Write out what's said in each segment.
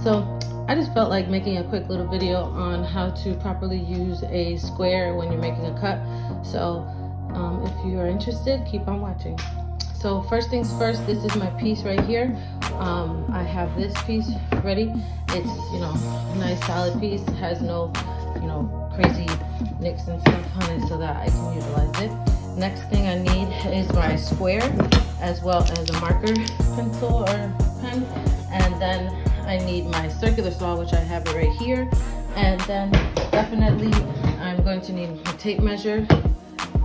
So I just felt like making a quick little video on how to properly use a square when you're making a cut. So if you are interested, keep on watching. So first things first, this is my piece right here. I have this piece ready. It's, a nice solid piece. It has no, crazy nicks and stuff on it so that I can utilize it. Next thing I need is my square, as well as a marker pencil or pen. And then I need my circular saw, which I have it right here. And then definitely I'm going to need a tape measure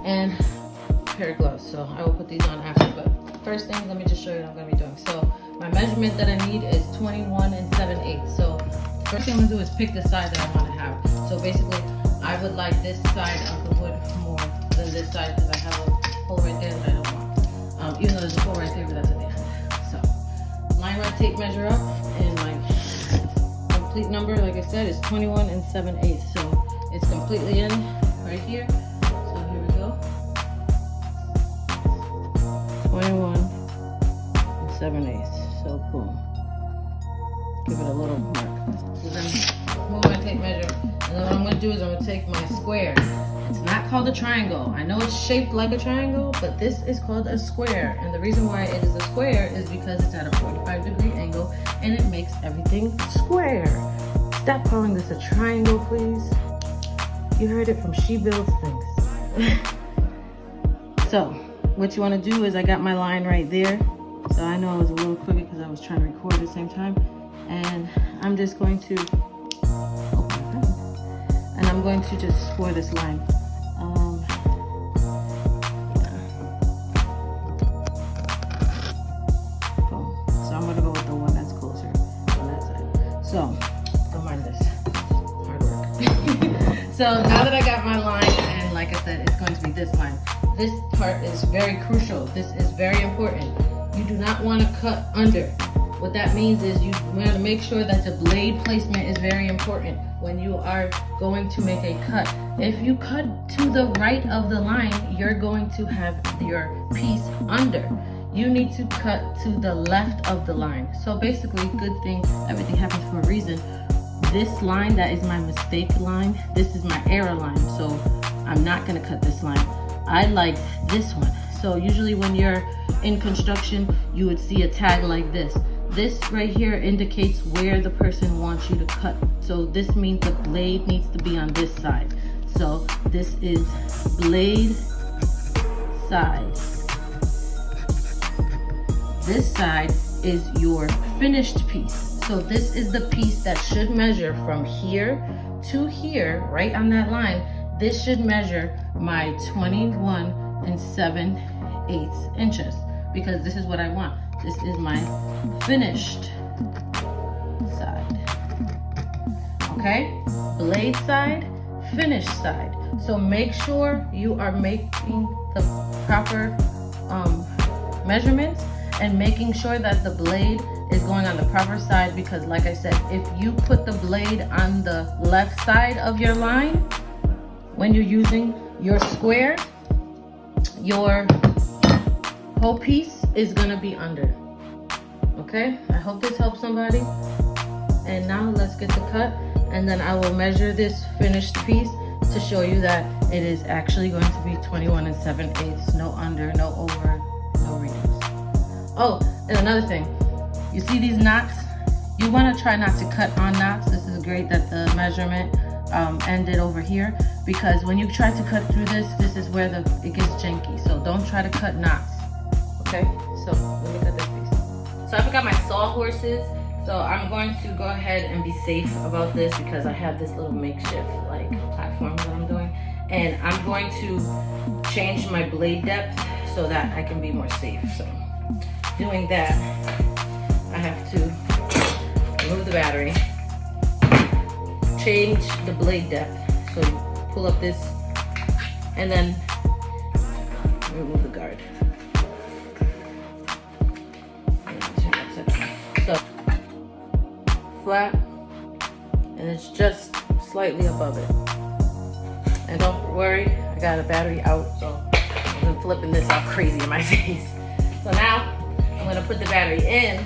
and a pair of gloves. So I will put these on after, but first thing, let me just show you what I'm gonna be doing. So my measurement that I need is 21 7/8. So the first thing I'm gonna do is pick the side that I wanna have. So basically, I would like this side of the wood more than this side because I have a hole right there that I don't want. Even though there's a hole right there, but that's at the end. So line my tape measure up, and my complete number, like I said, is 21 7/8. So it's completely in right here. So here we go. 21 7/8. So boom. Give it a little mark. So then move my tape measure. And then what I'm going to do is I'm going to take my square. It's not called a triangle. I know it's shaped like a triangle, but this is called a square. And the reason why it is a square is because it's at a 45-degree angle and it makes everything square. Stop calling this a triangle, please. You heard it from She Builds Things. So what you want to do is I got my line right there. So I know it was a little quicker because I was trying to record at the same time. And I'm just going to I'm going to just score this line. So I'm going to go with the one that's closer on that side. So don't mind this hard work. So now that I got my line, and like I said, it's going to be this line. This part is very crucial. This is very important. You do not want to cut under. What that means is you want to make sure that the blade placement is very important when you are going to make a cut. If you cut to the right of the line, you're going to have your piece under. You need to cut to the left of the line. So basically, good thing, everything happens for a reason. This line, that is my mistake line. This is my error line. So I'm not going to cut this line. I like this one. So usually when you're in construction, you would see a tag like this. This right here indicates where the person wants you to cut. So this means the blade needs to be on this side. So this is blade side. This side is your finished piece. So this is the piece that should measure from here to here, right on that line. This should measure my 21 7/8 inches because this is what I want. This is my finished side. Okay? Blade side, finished side. So make sure you are making the proper measurements and making sure that the blade is going on the proper side, because like I said, if you put the blade on the left side of your line when you're using your square, your whole piece is gonna be under. Okay, I hope this helps somebody. And now let's get the cut, and then I will measure this finished piece to show you that it is actually going to be 21 7/8, no under, no over, no reduce. Oh, and another thing, you see these knots? You want to try not to cut on knots. This is great that the measurement ended over here, because when you try to cut through this is where it gets janky. So don't try to cut knots. Okay, so let me cut this piece. So I forgot my sawhorses, so I'm going to go ahead and be safe about this because I have this little makeshift like platform that I'm doing, and I'm going to change my blade depth so that I can be more safe. So doing that, I have to remove the battery, change the blade depth. So you pull up this and then remove the guard. So flat, and it's just slightly above it. And don't worry, I got a battery out, so I'm flipping this all crazy in my face. So now I'm gonna put the battery in,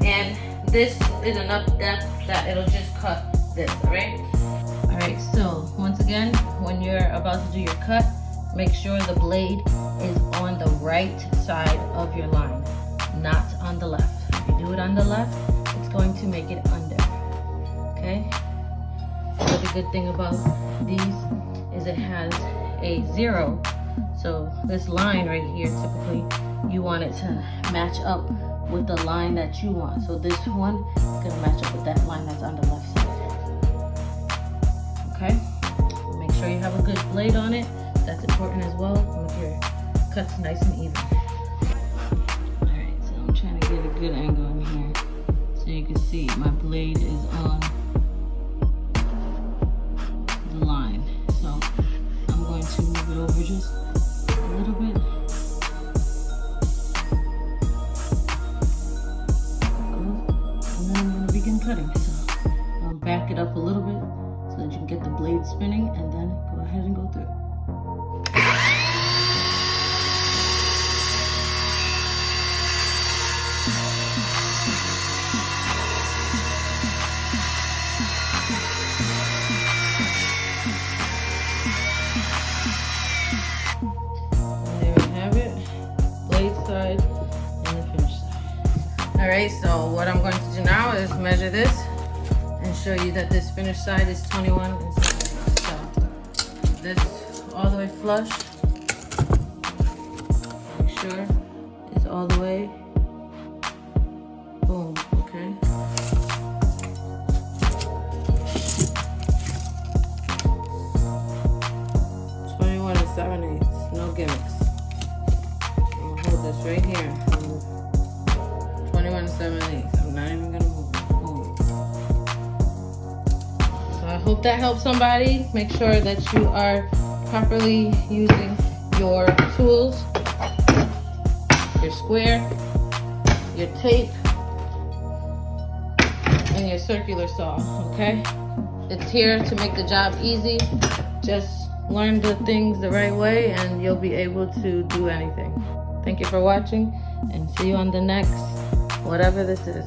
and this is enough depth that it'll just cut this, alright? Alright, so once again, when you're about to do your cut, make sure the blade is on the right side of your line, not on the left. If you do it on the left, it's going to make it under, okay? The good thing about these is it has a 0. So this line right here, typically, you want it to match up with the line that you want. So this one is gonna match up with that line that's on the left side. Okay? Make sure you have a good blade on it. That's important as well. Make your cuts nice and even. Alright, so I'm trying to get a good angle in here. So you can see my blade is on the line. So I'm going to move it over just a little bit. And then I'm going to begin cutting. So I'll back it up a little bit so that you can get the blade spinning, and then go ahead and go through. Side and the finish side. Alright, so what I'm going to do now is measure this and show you that this finished side is 21 and 7. So this all the way flush. Make sure it's all the way. Boom, okay. (21 7/8), no gimmicks. This right here, 21 7/8. I'm not even gonna move it. Boom. So I hope that helps somebody. Make sure that you are properly using your tools, your square, your tape, and your circular saw, okay? It's here to make the job easy. Just learn the things the right way and you'll be able to do anything. Thank you for watching, and see you on the next, whatever this is.